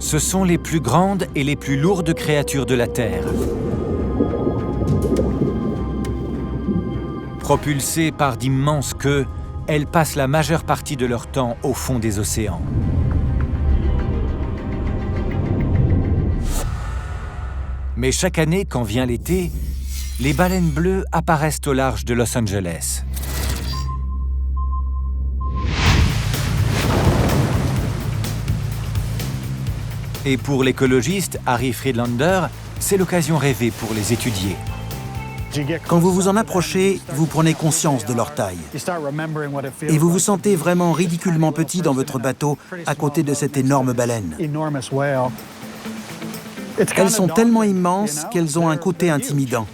Ce sont les plus grandes et les plus lourdes créatures de la Terre. Propulsées par d'immenses queues, elles passent la majeure partie de leur temps au fond des océans. Mais chaque année, quand vient l'été, les baleines bleues apparaissent au large de Los Angeles. Et pour l'écologiste Harry Friedlander, c'est l'occasion rêvée pour les étudier. Quand vous vous en approchez, vous prenez conscience de leur taille. Et vous vous sentez vraiment ridiculement petit dans votre bateau à côté de cette énorme baleine. Elles sont tellement immenses qu'elles ont un côté intimidant.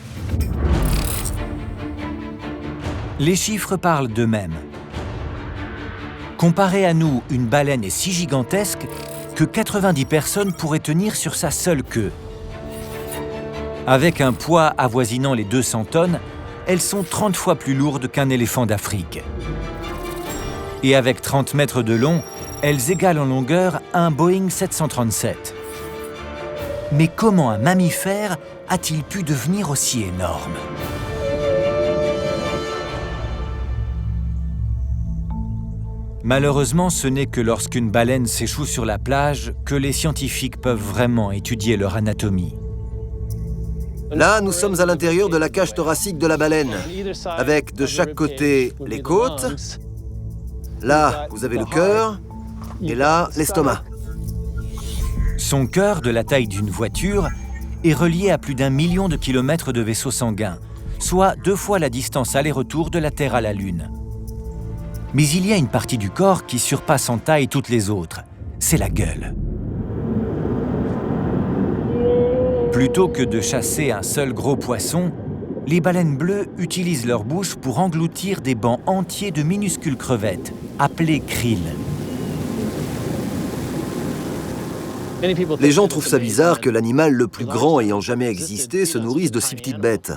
Les chiffres parlent d'eux-mêmes. Comparé à nous, une baleine est si gigantesque que 90 personnes pourraient tenir sur sa seule queue. Avec un poids avoisinant les 200 tonnes, elles sont 30 fois plus lourdes qu'un éléphant d'Afrique. Et avec 30 mètres de long, elles égalent en longueur un Boeing 737. Mais comment un mammifère a-t-il pu devenir aussi énorme ? Malheureusement, ce n'est que lorsqu'une baleine s'échoue sur la plage que les scientifiques peuvent vraiment étudier leur anatomie. Là, nous sommes à l'intérieur de la cage thoracique de la baleine, avec de chaque côté les côtes. Là, vous avez le cœur, et là, l'estomac. Son cœur, de la taille d'une voiture, est relié à plus d'1 million de kilomètres de vaisseaux sanguins, soit 2 fois la distance aller-retour de la Terre à la Lune. Mais il y a une partie du corps qui surpasse en taille toutes les autres, c'est la gueule. Plutôt que de chasser un seul gros poisson, les baleines bleues utilisent leur bouche pour engloutir des bancs entiers de minuscules crevettes, appelées krill. Les gens trouvent ça bizarre que l'animal le plus grand ayant jamais existé se nourrisse de si petites bêtes.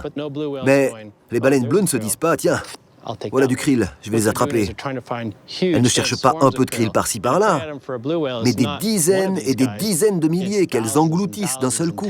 Mais les baleines bleues ne se disent pas « Tiens, voilà du krill, je vais les attraper ». Elles ne cherchent pas un peu de krill par-ci par-là, mais des dizaines et des dizaines de milliers qu'elles engloutissent d'un seul coup.